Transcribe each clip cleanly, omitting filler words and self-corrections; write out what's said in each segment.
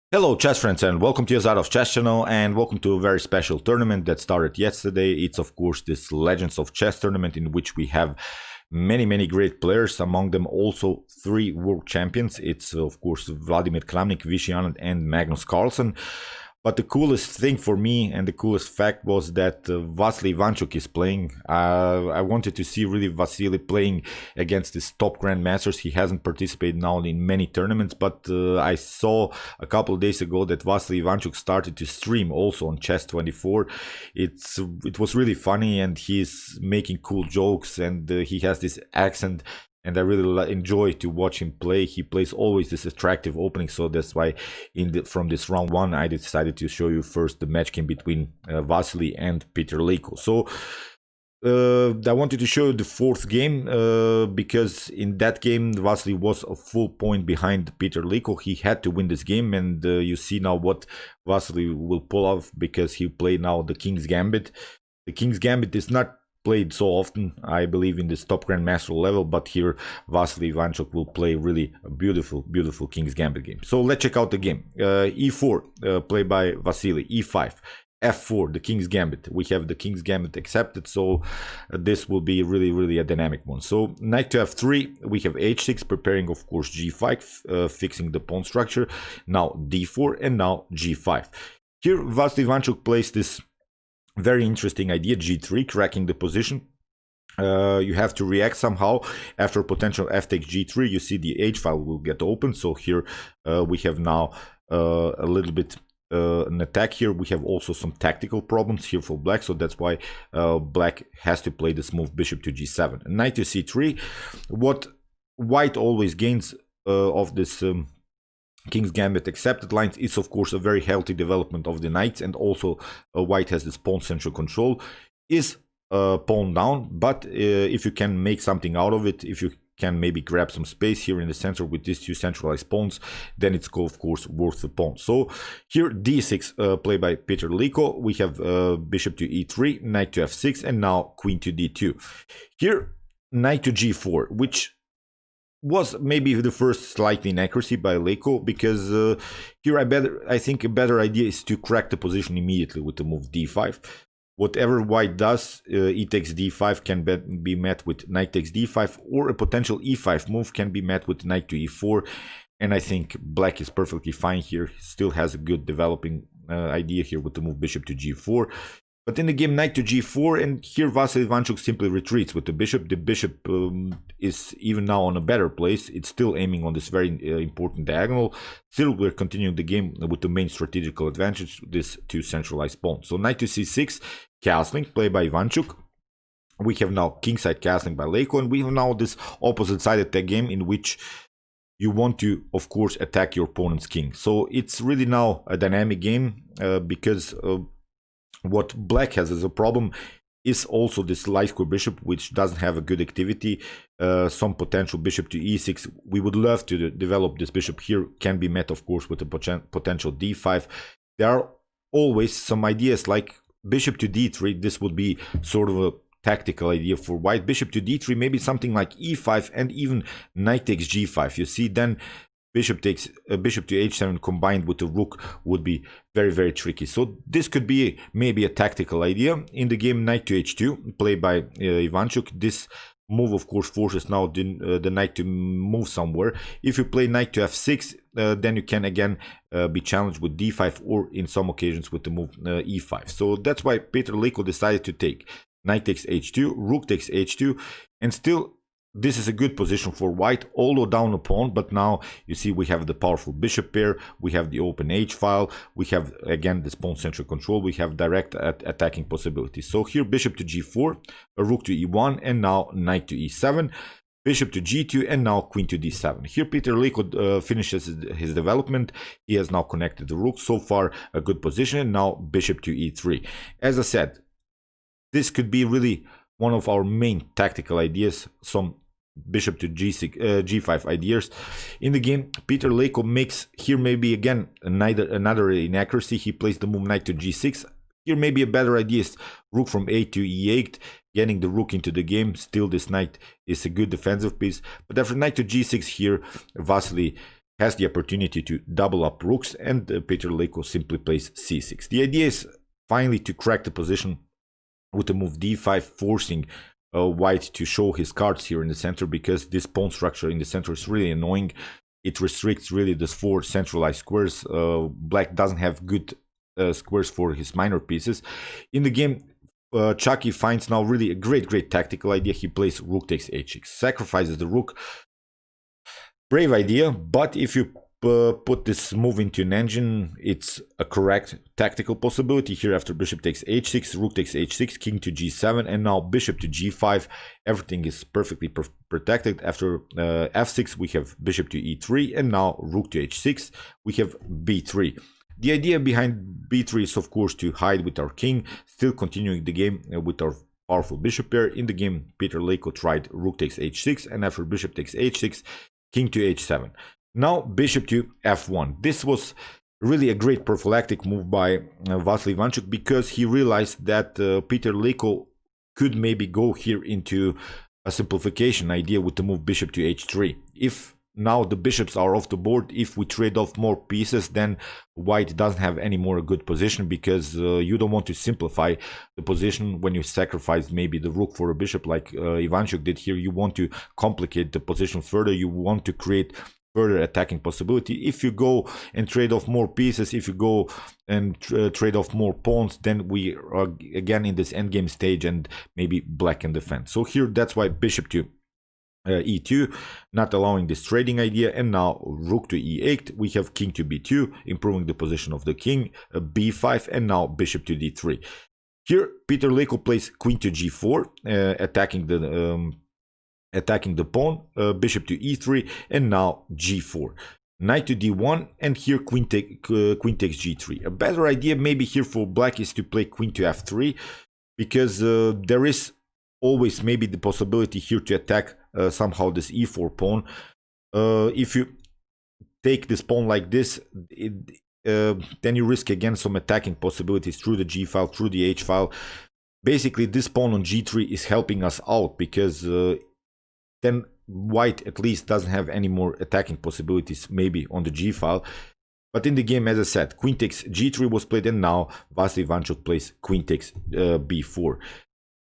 Hello chess friends and welcome to your of Chess channel and welcome to a very special tournament that started yesterday. It's of course this Legends of Chess tournament in which we have many great players, among them also 3 world champions. It's of course Vladimir Kramnik, Viswanathan Anand and Magnus Carlsen. But the coolest thing for me and the coolest fact was that Vasyl Ivanchuk is playing. I wanted to see really Vasyly playing against his top grandmasters. He hasn't participated now in many tournaments, but I saw a couple of days ago that Vasyl Ivanchuk started to stream also on Chess24. It was really funny, and he's making cool jokes, and he has this accent. And I really enjoy to watch him play. He plays always this attractive opening, so that's why from this round 1 I decided to show you first the match game between Vassily and Peter Leko. So I wanted to show you the 4th game because in that game Vassily was a full point behind Peter Leko. He had to win this game, and you see now what Vassily will pull off because he played now the King's Gambit. The King's Gambit is not played so often, I believe, in this top grandmaster level, but here Vasyl Ivanchuk will play really a beautiful King's Gambit game. So let's check out the game. E4 played by Vasyly, E5, F4, the King's Gambit. We have the King's Gambit accepted, so this will be really a dynamic one. So knight to F3, we have H6, preparing of course G5, fixing the pawn structure. Now D4 and now G5. Here Vasyl Ivanchuk plays this very interesting idea, G3, cracking the position. You have to react somehow. After potential f takes G3, you see the H file will get open. So here we have now a little bit an attack here. We have also some tactical problems here for black, so that's why black has to play this move bishop to G7. Knight to C3. What white always gains of this King's Gambit accepted lines is of course a very healthy development of the knights, and also white has this pawn central control, is pawn down, but if you can make something out of it, if you can maybe grab some space here in the center with these 2 centralized pawns, then it's of course worth the pawn. So here D6 played by Peter Leko. We have bishop to E3, knight to F6, and now queen to D2. Here knight to G4, which was maybe the first slight inaccuracy by Leko, because here I think a better idea is to crack the position immediately with the move D5. Whatever white does, e takes D5 can be met with knight takes D5, or a potential E5 move can be met with knight to E4, and I think black is perfectly fine here. He still has a good developing idea here with the move bishop to G4. But in the game, knight to G4, and here Vasyl Ivanchuk simply retreats with the bishop. The bishop is even now on a better place. It's still aiming on this very important diagonal. Still, we're continuing the game with the main strategical advantage, this 2 centralized pawns. So knight to C6, castling, played by Ivanchuk. We have now kingside castling by Leko, and we have now this opposite side attack game in which you want to, of course, attack your opponent's king. So it's really now a dynamic game because what black has as a problem is also this light square bishop, which doesn't have a good activity. Some potential bishop to E6. We would love to develop this bishop here. Can be met, of course, with a potential D5. There are always some ideas like bishop to D3. This would be sort of a tactical idea for white. Bishop to D3, maybe something like E5, and even knight takes G5. You see, then bishop to H7 combined with the rook would be very tricky. So this could be maybe a tactical idea. In the game, knight to H2 played by Ivanchuk. This move of course forces now the knight to move somewhere. If you play knight to F6, then you can again be challenged with D5, or in some occasions with the move E5. So that's why Peter Leko decided to take knight takes H2, rook takes H2, and still this is a good position for white, although down a pawn. But now you see we have the powerful bishop pair, we have the open H file, we have again this pawn central control, we have direct attacking possibilities. So here bishop to G4, a rook to E1, and now knight to E7, bishop to G2, and now queen to D7. Here Peter Leko finishes his development. He has now connected the rook. So far a good position, and now bishop to E3. As I said, this could be really one of our main tactical ideas, some bishop to G5 ideas. In the game, Peter Leko makes here maybe again another inaccuracy. He plays the move knight to G6. Here maybe a better idea is rook from A to E8, getting the rook into the game. Still, this knight is a good defensive piece. But after knight to G6 here, Vasyly has the opportunity to double up rooks, and Peter Leko simply plays c6. The idea is finally to crack the position with the move d5, forcing white to show his cards here in the center, because this pawn structure in the center is really annoying. It restricts really these 4 centralized squares. Black doesn't have good squares for his minor pieces. In the game, Chucky finds now really a great tactical idea. He plays rook takes h6, sacrifices the rook. Brave idea, but if you put this move into an engine, it's a correct tactical possibility. Here after bishop takes h6, rook takes h6, king to g7, and now bishop to g5. Everything is perfectly protected. After f6 we have bishop to e3, and now rook to h6 we have b3. The idea behind b3 is of course to hide with our king, still continuing the game with our powerful bishop pair. In the game, Peter Leko tried rook takes h6, and after bishop takes h6, king to h7. Now bishop to f1. This was really a great prophylactic move by Vasyl Ivanchuk, because he realized that Peter Leko could maybe go here into a simplification idea with the move bishop to h3. If now the bishops are off the board, if we trade off more pieces, then white doesn't have any more a good position, because you don't want to simplify the position when you sacrifice maybe the rook for a bishop like Ivanchuk did here. You want to complicate the position further. You want to create further attacking possibility. If you go and trade off more pieces, if you go and trade off more pawns, then we are again in this endgame stage, and maybe black can defend. So here, that's why bishop to e2, not allowing this trading idea. And now rook to e8, we have king to b2, improving the position of the king, b5, and now bishop to d3. Here Peter Leko plays queen to g4, attacking the pawn, bishop to e3, and now g4, knight to d1, and here queen takes g3. A better idea maybe here for black is to play queen to f3, because there is always maybe the possibility here to attack somehow this e4 pawn. If you take this pawn like this, then you risk again some attacking possibilities through the g file, through the h file. Basically this pawn on g3 is helping us out, because then white at least doesn't have any more attacking possibilities maybe on the g file. But in the game, as I said, queen takes g3 was played, and now Vasyl Ivanchuk plays queen takes b4.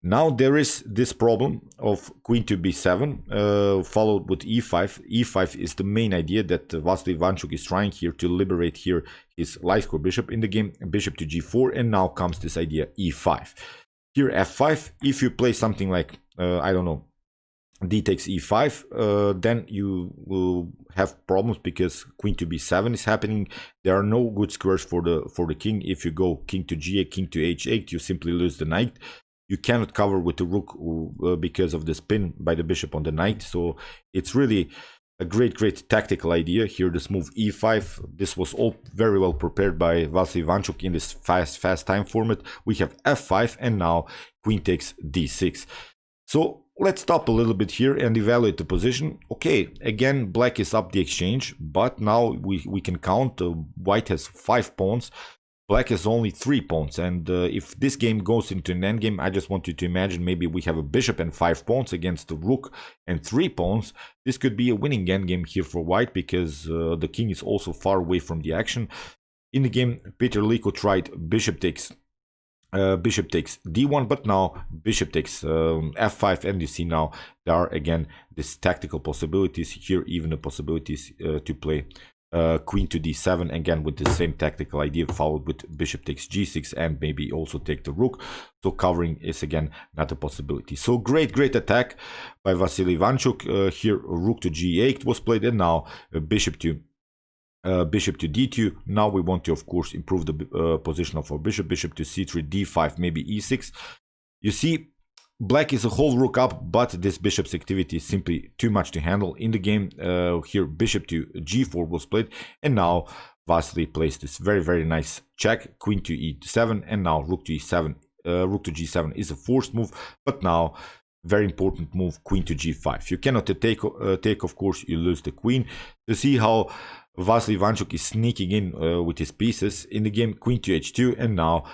Now there is this problem of queen to b7, followed with e5. e5 is the main idea that Vasyl Ivanchuk is trying here to liberate here his light square bishop. In the game, bishop to g4, and now comes this idea e5. Here f5, if you play something like, I don't know, d takes e5, then you will have problems, because queen to b7 is happening. There are no good squares for the king. If you go king to g8, king to h8, you simply lose the knight. You cannot cover with the rook because of the spin by the bishop on the knight. So it's really a great tactical idea here, this move e5. This was all very well prepared by Vasyl Ivanchuk in this fast time format. We have f5, and now queen takes d6. So let's stop a little bit here and evaluate the position. Okay, again, black is up the exchange, but now we can count. White has 5 pawns. Black has only 3 pawns, and if this game goes into an endgame, I just want you to imagine maybe we have a bishop and 5 pawns against the rook and 3 pawns. This could be a winning endgame here for white, because the king is also far away from the action. In the game, Peter Leko tried bishop takes d1, but now bishop takes f5, and you see now there are again these tactical possibilities here, even the possibilities to play queen to d7, again with the same tactical idea, followed with bishop takes g6, and maybe also take the rook. So covering is again not a possibility. So great attack by Vasyl Ivanchuk. Here rook to g8 was played, and now bishop to d2. Now we want to of course improve the position of our bishop to c3, d5, maybe e6. You see, black is a whole rook up, but this bishop's activity is simply too much to handle. In the game, here bishop to g4 was played, and now Vasyl plays this very nice check, queen to e7, and now rook to e7. Rook to g7 is a forced move, but now very important move, queen to g5. You cannot take of course, you lose the queen. You see how Vasyl Ivanchuk is sneaking in with his pieces. In the game, queen to h2, and now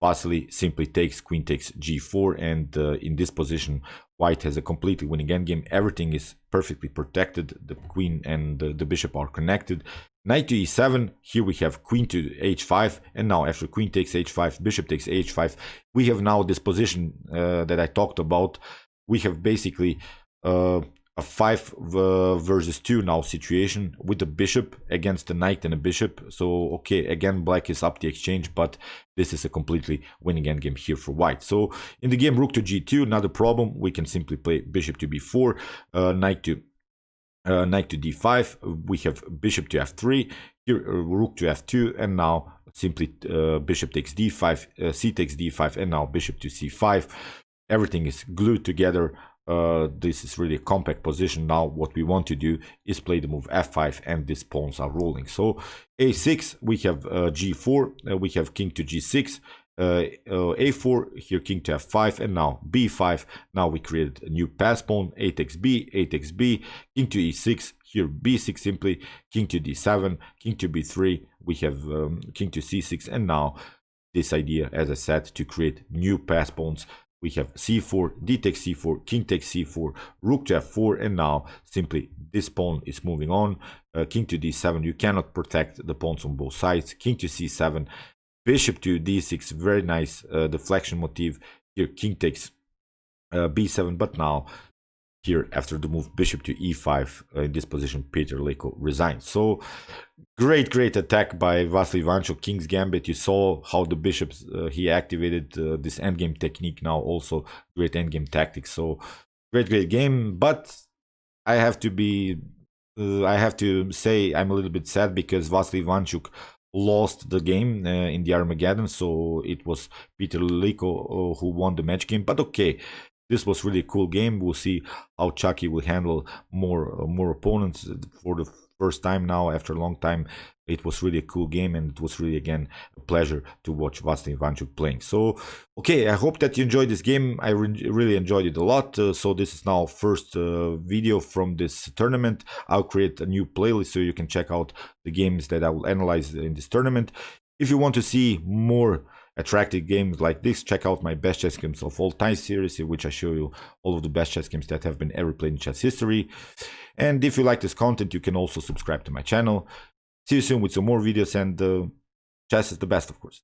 Vasyly simply takes, queen takes g4, and in this position white has a completely winning endgame. Everything is perfectly protected, the queen and the bishop are connected. Knight to e7, here we have queen to h5, and now after queen takes h5, bishop takes h5, we have now this position that I talked about. We have basically a 5 versus 2 now situation with the bishop against the knight and a bishop. So okay, again black is up the exchange, but this is a completely winning endgame here for white. So in the game rook to g2, not a problem, we can simply play bishop to b4, knight to d5, we have bishop to f3, here rook to f2, and now simply bishop takes d5, c takes d5, and now bishop to c5. Everything is glued together. This is really a compact position. Now what we want to do is play the move f5, and these pawns are rolling. So a6, we have g4, we have king to g6, a4, here king to f5, and now b5. Now we created a new pass pawn, a takes b, king to e6, here b6 simply, king to d7, king to b3, we have king to c6, and now this idea, as I said, to create new pass pawns. We have c4, d takes c4, king takes c4, rook to f4, and now simply this pawn is moving on. King to d7, you cannot protect the pawns on both sides. King to c7, bishop to d6, very nice deflection motif. Here king takes b7, but now here after the move bishop to e5, in this position Peter Leko resigns. So great attack by Vasyl Ivanchuk, King's Gambit. You saw how the bishops he activated this endgame technique, now also great endgame tactics. So great game, but I have to say I'm a little bit sad because Vasyl Ivanchuk lost the game in the Armageddon, so it was Peter Leko who won the match game. But okay, this was really a cool game. We'll see how Chucky will handle more opponents for the first time now after a long time. It was really a cool game, and it was really again a pleasure to watch Vasyl Ivanchuk playing. So okay, I hope that you enjoyed this game. I really enjoyed it a lot. So this is now first video from this tournament. I'll create a new playlist so you can check out the games that I will analyze in this tournament. If you want to see more attractive games like this, check out my best chess games of all time series, in which I show you all of the best chess games that have been ever played in chess history. And if you like this content, you can also subscribe to my channel. See you soon with some more videos, and chess is the best, of course.